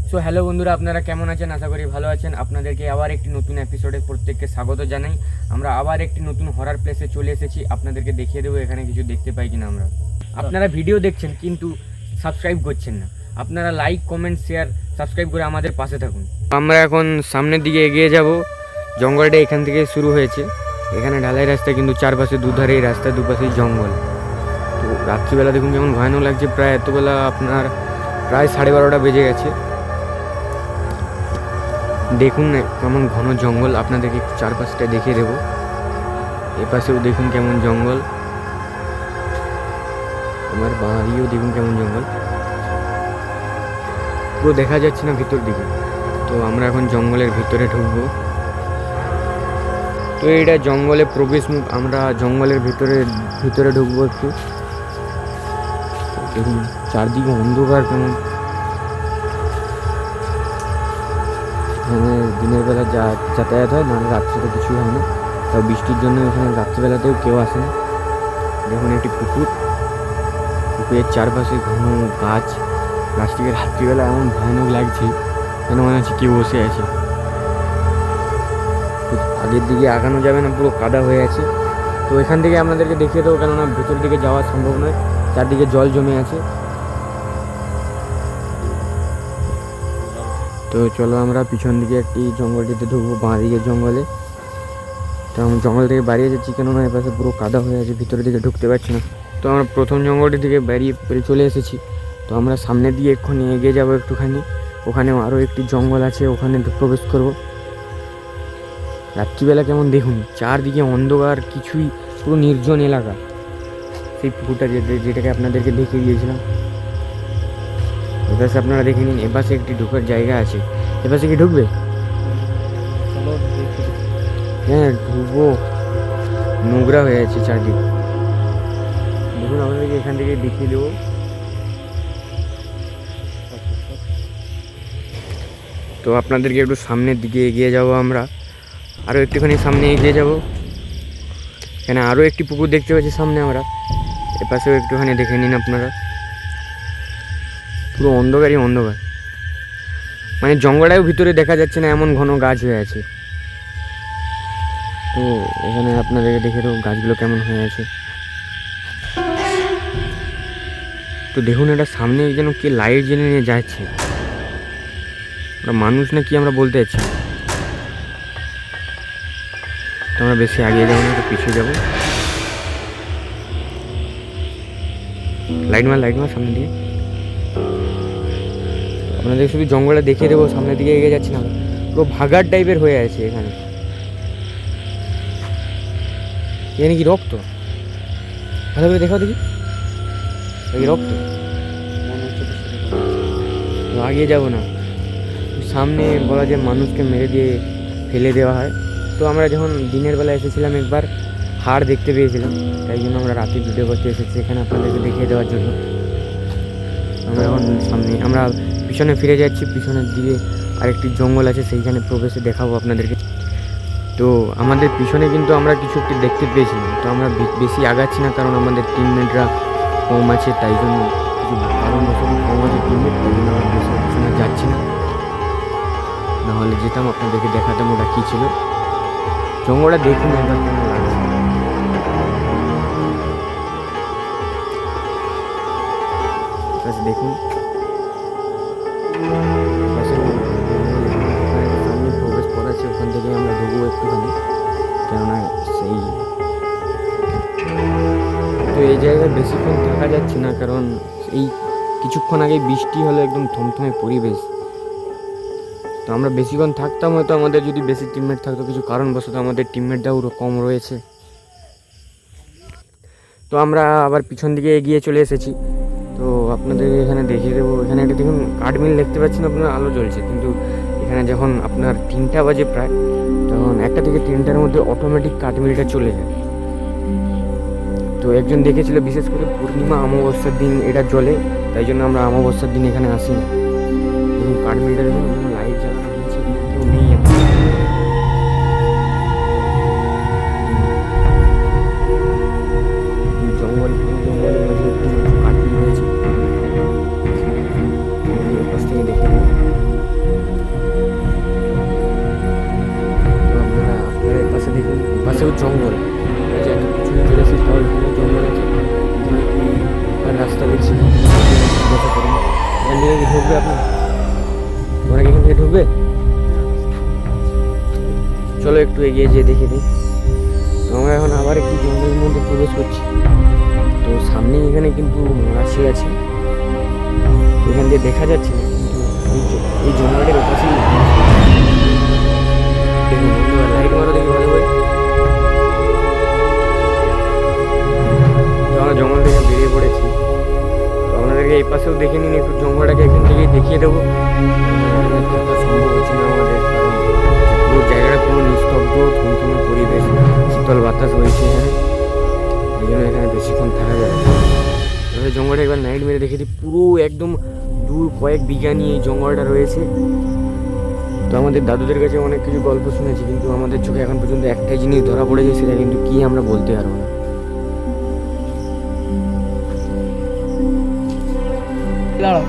So hello বন্ধুরা, আপনারা কেমন আছেন? আশা করি ভালো আছেন। আপনাদেরকে আবার একটি নতুন এপিসোডে প্রত্যেককে স্বাগত জানাই। আমরা আবার একটি নতুন হরার প্লেসে চলে এসেছি। আপনাদেরকে দেখিয়ে দেবো এখানে কিছু দেখতে পাই কিনা আমরা। আপনারা ভিডিও দেখছেন কিন্তু সাবস্ক্রাইব করছেন না। আপনারা লাইক, কমেন্ট, শেয়ার, সাবস্ক্রাইব করে আমাদের পাশে থাকুন। আমরা এখন সামনের দিকে এগিয়ে যাব। জঙ্গলটা এখান থেকে শুরু হয়েছে। এখানে ঢালাই রাস্তা, কিন্তু চারপাশে দুধারেই রাস্তা, দুপাশেই জঙ্গল। তো রাত্রিবেলা দেখুন কেমন ভয়ানক লাগছে। প্রায় এতবেলা আপনার প্রায় 12:30 বেজে গেছে। দেখুন না কেমন ঘন জঙ্গল, আপনাদেরকে একটু চারপাশটা দেখিয়ে দেবো। এপাশেও দেখুন কেমন জঙ্গল, আমার বাড়িও দেখুন কেমন জঙ্গল, পুরো দেখা যাচ্ছে না ভিতর দিকে। তো আমরা এখন জঙ্গলের ভিতরে ঢুকবো। তো এটা জঙ্গলে প্রবেশ মুখ, আমরা জঙ্গলের ভিতরে ঢুকবো একটু। দেখুন চারদিকে অন্ধকার কেমন। এখানে দিনের বেলা যাতায়াত হয়, নাহলে রাত্রিতে কিছুই হয় না। তাও বৃষ্টির জন্য এখানে রাত্রিবেলাতেও কেউ আসে না। দেখুন একটি পুকুর, পুকুরের চারপাশে ঘন গাছ। গাছটিকে রাত্রিবেলা এমন ভয়ানক লাগছে, যেন মনে হচ্ছে কেউ বসে আছে। আগের দিকে আগানো যাবে না, পুরো কাদা হয়ে আছে। তো এখান থেকে আপনাদেরকে দেখিয়ে দেবো, কেননা ভেতর দিকে যাওয়া সম্ভব নয়, চারদিকে জল জমে আছে। তো চলো আমরা পিছন দিকে একটি জঙ্গলটিতে ঢুকবো, বাঁ দিকের জঙ্গলে। তো আমি জঙ্গল থেকে বেরিয়ে যাচ্ছি, কেননা এপাশে পুরো কাদা হয়ে আছে, ভিতরের দিকে ঢুকতে পারছি না। তো আমরা প্রথম জঙ্গলটি থেকে বেরিয়ে চলে এসেছি। তো আমরা সামনের দিকে এক্ষুনি এগিয়ে যাবো একটুখানি। ওখানেও আরও একটি জঙ্গল আছে, ওখানে প্রবেশ করব। রাত্রিবেলা কেমন দেখুন, চারদিকে অন্ধকার, কিছুই, পুরো নির্জন এলাকা। সেই পুকুরটা যেটাকে আপনাদেরকে দেখিয়ে দিয়েছিলাম, এপাশে আপনারা দেখে নিন। এপাশে একটি ঢোকার জায়গা আছে। এপাশে কি ঢুকবে? হ্যাঁ ঢুকবো। নোংরা হয়ে আছে চারদিক। দেখুন আপনাদেরকে এখান থেকে দেখিয়ে দেবো। তো আপনাদেরকে একটু সামনের দিকে এগিয়ে যাব আমরা, আরও একটুখানি সামনে এগিয়ে যাব। এখানে আরও একটি পুকুর দেখতে পাচ্ছি সামনে আমরা। এপাশেও একটুখানি দেখে নিন আপনারা। পুরো অন্ধকারই অন্ধকার, মানে জঙ্গলটাও ভিতরে দেখা যাচ্ছে না, এমন ঘন গাছ হয়ে আছে। তো এখানে আপনাদেরকে দেখে দেবো গাছগুলো কেমন হয়ে আছে। তো দেখুন এটা সামনে যেন কে লাইট জ্বেলে নিয়ে যাচ্ছে। ওটা মানুষ না কি আমরা বলতে চাচ্ছি। তো আমরা বেশি এগিয়ে যাবো না, একটু পিছিয়ে যাবো। লাইট মার সামনের দিকে। আপনাদের শুধু জঙ্গলটা দেখিয়ে দেবো, সামনের দিকে এগিয়ে যাচ্ছি না। পুরো ভাগার টাইপের হয়ে আছে এখানে। এখানে কি রক্ত? ভালো করে দেখাও দেখি, এই রক্ত। আগিয়ে যাব না, সামনে বলা যায় মানুষকে মেরে দিয়ে ফেলে দেওয়া হয়। তো আমরা যখন দিনের বেলা এসেছিলাম একবার, হাড় দেখতে পেয়েছিলাম, তাই জন্য আমরা রাতে ভিডিও করতে এসেছি এখানে আপনাদেরকে দেখিয়ে দেওয়ার জন্য। আমরা এখন সামনে, আমরা পিছনে ফিরে যাচ্ছি। পিছনের দিকে আরেকটি জঙ্গল আছে, সেইখানে প্রবেশে দেখাবো আপনাদেরকে। তো আমাদের পিছনে কিন্তু আমরা কিছু একটু দেখতে পেয়েছিলাম। তো আমরা বেশি আগাচ্ছি না, কারণ আমাদের টিমমেটরা কম আছে, তাই জন্য কিছু কারণবশত কম আছে টিমমেট, তাই জন্য আমরা বেশি পিছনে যাচ্ছি না। নাহলে যেতাম, আপনাদেরকে দেখাতাম ওটা কী ছিল। জঙ্গলটা দেখুন একবার কেমন লাগছে। দেখুন সামনে প্রবেশ করা আছে, ওখান থেকে আমরা ঢুকবো একটুখানি, কেননা সেই। তো এই জায়গায় বেশিক্ষণ থাকা যাচ্ছে না, কারণ এই কিছুক্ষণ আগে বৃষ্টি হলো, একদম থমথমে পরিবেশ। তো আমরা বেশিক্ষণ থাকতাম, হয়তো আমাদের যদি বেশি টিমমেট থাকতো, কিছু কারণবশত আমাদের টিমমেটটাও কম রয়েছে। তো আমরা আবার পিছন দিকে এগিয়ে চলে এসেছি। তো আপনাদের এখানে দেখিয়ে দেবো। এখানে একটা দেখুন কাঠমিল দেখতে পাচ্ছেন আপনার, আলো জ্বলছে। কিন্তু এখানে যখন আপনার 3টা বাজে প্রায়, তখন 1টা থেকে 3টার মধ্যে অটোমেটিক কাঠমিলটা চলে যায়। তো একজন দেখেছিল, বিশেষ করে পূর্ণিমা অমাবস্যার দিন এটা জ্বলে, তাই জন্য আমরা অমাবস্যার দিন এখানে আসি না। দেখুন কাঠমিলটা দেখুন, লাইট জ্বালানো হয়েছে, কেউ নেই এখন। জঙ্গলের মাঝে কাঠমিল হয়েছে, পাশ থেকে দেখে তোমরা কি এখান থেকে ঢুকবে? চলো একটু এগিয়ে যেয়ে দেখে দিই। তো আমরা এখন আবার একটু জঙ্গলের মধ্যে প্রবেশ করছি। তো সামনে এখানে কিন্তু মরাশি আছে, এখান দিয়ে দেখা যাচ্ছে না, কিন্তু এই জঙ্গলের ওপাশেই দেখুন বন্ধুরা, লাইট মারো দেখি ভালো করে। তো আমরা জঙ্গল থেকে বেরিয়ে পড়েছি। তো আপনাদেরকে এই পাশেও দেখে নিন, একটু জঙ্গলটাকে এখান থেকে দেখিয়ে দেবো। থাকা সম্ভব হচ্ছে না আমাদের, কারণ পুরো জায়গাটা পুরো নিস্তব্ধ, থমথমে পরিবেশ, শীতল বাতাস বইছে এখানে, ওই জন্য এখানে বেশিক্ষণ থাকা যাবে না। তবে জঙ্গলটা একবার নাইট মেরে দেখে দিই। পুরো একদম দূর কয়েক বিঘা নিয়ে এই জঙ্গলটা রয়েছে। তো আমাদের দাদুদের কাছে অনেক কিছু গল্প শুনেছি, কিন্তু আমাদের চোখে এখন পর্যন্ত একটাই জিনিস ধরা পড়েছে, সেটা কিন্তু কি আমরা বলতে পারবো না। দাঁড়াও